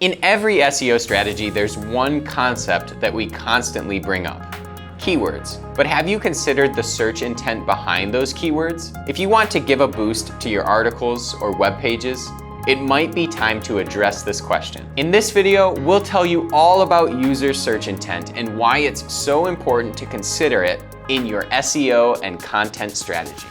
In every SEO strategy, there's one concept that we constantly bring up: keywords. But have you considered the search intent behind those keywords? If you want to give a boost to your articles or web pages, it might be time to address this question. In this video, we'll tell you all about user search intent and why it's so important to consider it in your SEO and content strategy.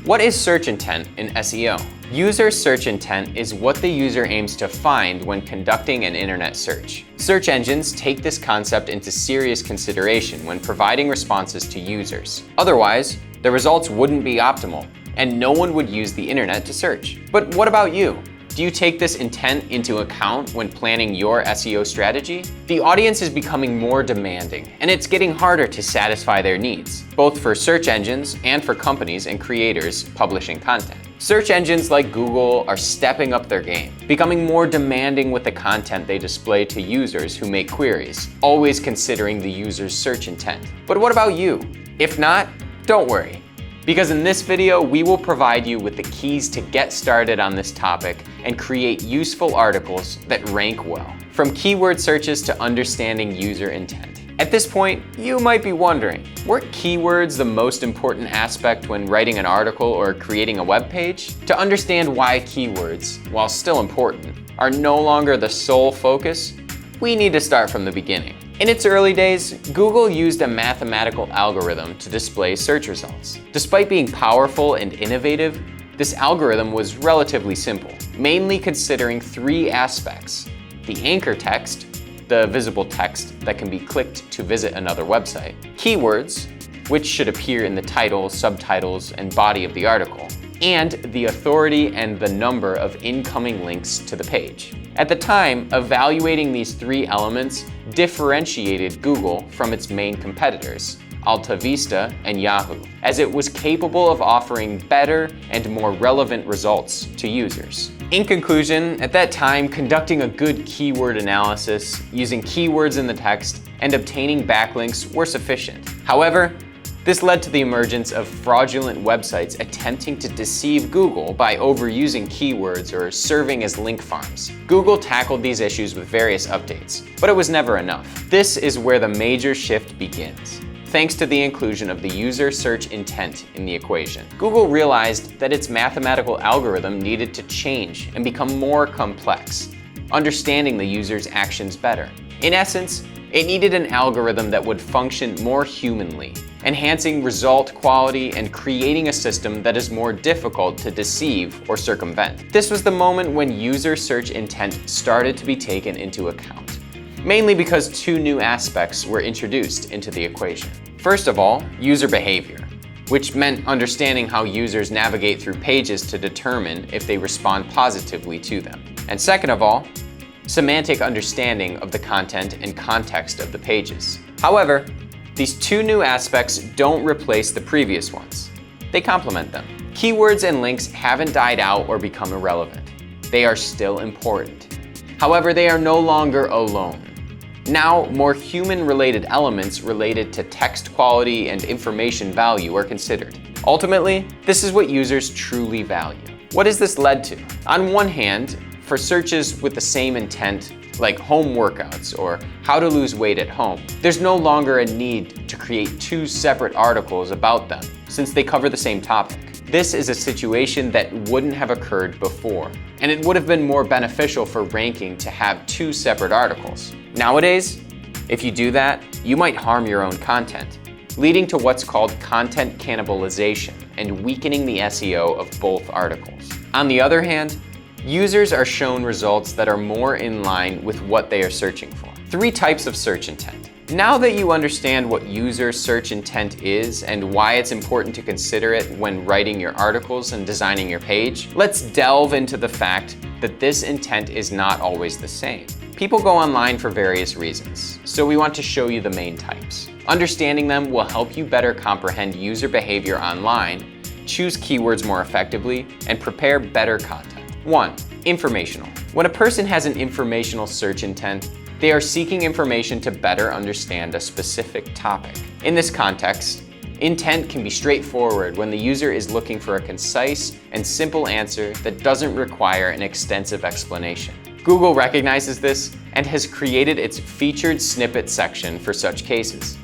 What is search intent in SEO? User search intent is what the user aims to find when conducting an internet search. Search engines take this concept into serious consideration when providing responses to users. Otherwise, the results wouldn't be optimal, and no one would use the internet to search. But what about you? Do you take this intent into account when planning your SEO strategy? The audience is becoming more demanding, and it's getting harder to satisfy their needs, both for search engines and for companies and creators publishing content. Search engines like Google are stepping up their game, becoming more demanding with the content they display to users who make queries, always considering the user's search intent. But what about you? If not, don't worry, because in this video, we will provide you with the keys to get started on this topic and create useful articles that rank well. From keyword searches to understanding user intent. At this point, you might be wondering, were keywords the most important aspect when writing an article or creating a web page? To understand why keywords, while still important, are no longer the sole focus, we need to start from the beginning. In its early days, Google used a mathematical algorithm to display search results. Despite being powerful and innovative, this algorithm was relatively simple, mainly considering three aspects: the anchor text, the visible text that can be clicked to visit another website; keywords, which should appear in the title, subtitles, and body of the article; and the authority and the number of incoming links to the page. At the time, evaluating these three elements differentiated Google from its main competitors, Alta Vista and Yahoo, as it was capable of offering better and more relevant results to users. In conclusion, at that time, conducting a good keyword analysis, using keywords in the text, and obtaining backlinks were sufficient. However, this led to the emergence of fraudulent websites attempting to deceive Google by overusing keywords or serving as link farms. Google tackled these issues with various updates, but it was never enough. This is where the major shift begins. Thanks to the inclusion of the user search intent in the equation, Google realized that its mathematical algorithm needed to change and become more complex, understanding the user's actions better. In essence, it needed an algorithm that would function more humanly, enhancing result quality and creating a system that is more difficult to deceive or circumvent. This was the moment when user search intent started to be taken into account, mainly because two new aspects were introduced into the equation. First of all, user behavior, which meant understanding how users navigate through pages to determine if they respond positively to them. And second of all, semantic understanding of the content and context of the pages. However, these two new aspects don't replace the previous ones. They complement them. Keywords and links haven't died out or become irrelevant. They are still important. However, they are no longer alone. Now, more human-related elements related to text quality and information value are considered. Ultimately, this is what users truly value. What has this led to? On one hand, for searches with the same intent, like home workouts or how to lose weight at home, there's no longer a need to create two separate articles about them, since they cover the same topic. This is a situation that wouldn't have occurred before, and it would have been more beneficial for ranking to have two separate articles. Nowadays, if you do that, you might harm your own content, leading to what's called content cannibalization and weakening the SEO of both articles. On the other hand, users are shown results that are more in line with what they are searching for. Three types of search intent. Now that you understand what user search intent is and why it's important to consider it when writing your articles and designing your page, let's delve into the fact that this intent is not always the same. People go online for various reasons, so we want to show you the main types. Understanding them will help you better comprehend user behavior online, choose keywords more effectively, and prepare better content. 1. Informational. When a person has an informational search intent, they are seeking information to better understand a specific topic. In this context, Intent can be straightforward when the user is looking for a concise and simple answer that doesn't require an extensive explanation. Google recognizes this and has created its featured snippet section for such cases,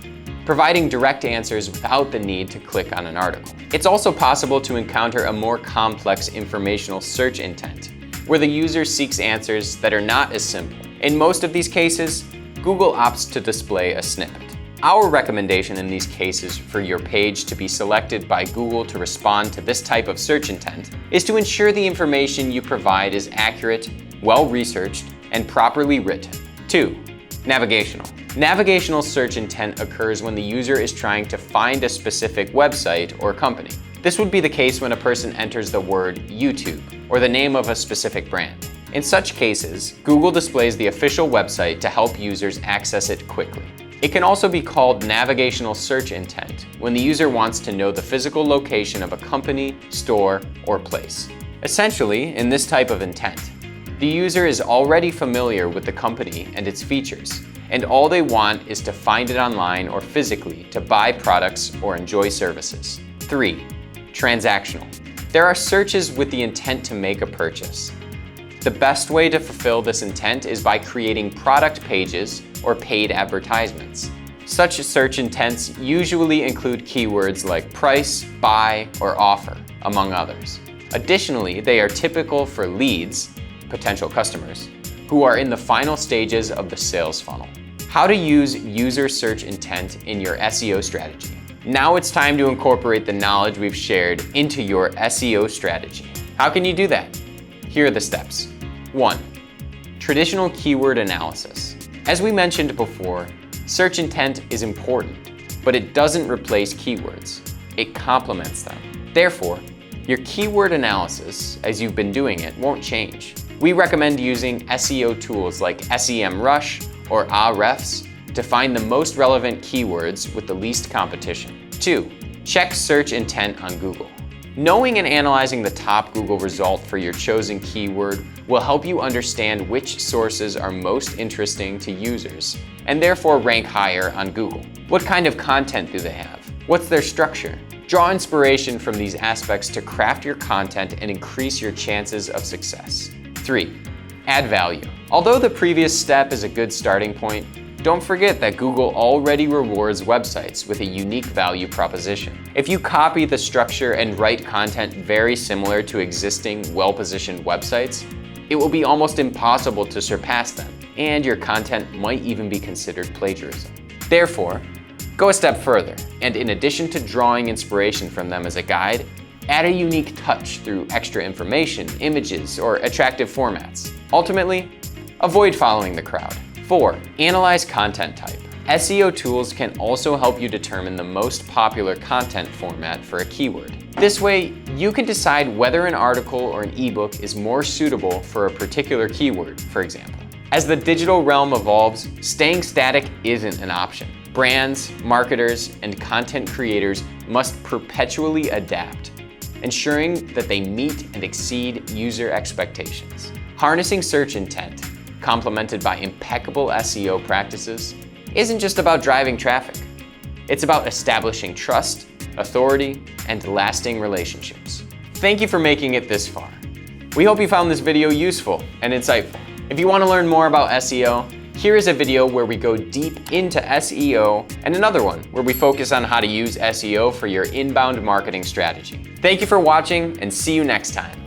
providing direct answers without the need to click on an article. It's also possible to encounter a more complex informational search intent, where the user seeks answers that are not as simple. In most of these cases, Google opts to display a snippet. Our recommendation in these cases for your page to be selected by Google to respond to this type of search intent is to ensure the information you provide is accurate, well-researched, and properly written. 2. Navigational. Navigational search intent occurs when the user is trying to find a specific website or company. This would be the case when a person enters the word YouTube or the name of a specific brand. In such cases, Google displays the official website to help users access it quickly. It can also be called navigational search intent when the user wants to know the physical location of a company, store, or place. Essentially, in this type of intent, the user is already familiar with the company and its features, and all they want is to find it online or physically to buy products or enjoy services. 3. Transactional. There are searches with the intent to make a purchase. The best way to fulfill this intent is by creating product pages or paid advertisements. Such search intents usually include keywords like price, buy, or offer, among others. Additionally, they are typical for leads, potential customers, who are in the final stages of the sales funnel. How to use user search intent in your SEO strategy. Now it's time to incorporate the knowledge we've shared into your SEO strategy. How can you do that? Here are the steps. 1. Traditional keyword analysis. As we mentioned before, search intent is important, but it doesn't replace keywords. It complements them. Therefore, your keyword analysis, as you've been doing it, won't change. We recommend using SEO tools like SEMrush or Ahrefs to find the most relevant keywords with the least competition. 2. Check search intent on Google. Knowing and analyzing the top Google result for your chosen keyword will help you understand which sources are most interesting to users and therefore rank higher on Google. What kind of content do they have? What's their structure? Draw inspiration from these aspects to craft your content and increase your chances of success. 3. Add value. Although the previous step is a good starting point, don't forget that Google already rewards websites with a unique value proposition. If you copy the structure and write content very similar to existing well-positioned websites, it will be almost impossible to surpass them, and your content might even be considered plagiarism. Therefore, go a step further, and in addition to drawing inspiration from them as a guide, add a unique touch through extra information, images, or attractive formats. Ultimately, avoid following the crowd. 4. Analyze content type. SEO tools can also help you determine the most popular content format for a keyword. This way, you can decide whether an article or an ebook is more suitable for a particular keyword, for example. As the digital realm evolves, staying static isn't an option. Brands, marketers, and content creators must perpetually adapt, ensuring that they meet and exceed user expectations. Harnessing search intent, complemented by impeccable SEO practices, isn't just about driving traffic. It's about establishing trust, authority, and lasting relationships. Thank you for making it this far. We hope you found this video useful and insightful. If you want to learn more about SEO, here is a video where we go deep into SEO and another one where we focus on how to use SEO for your inbound marketing strategy. Thank you for watching and see you next time.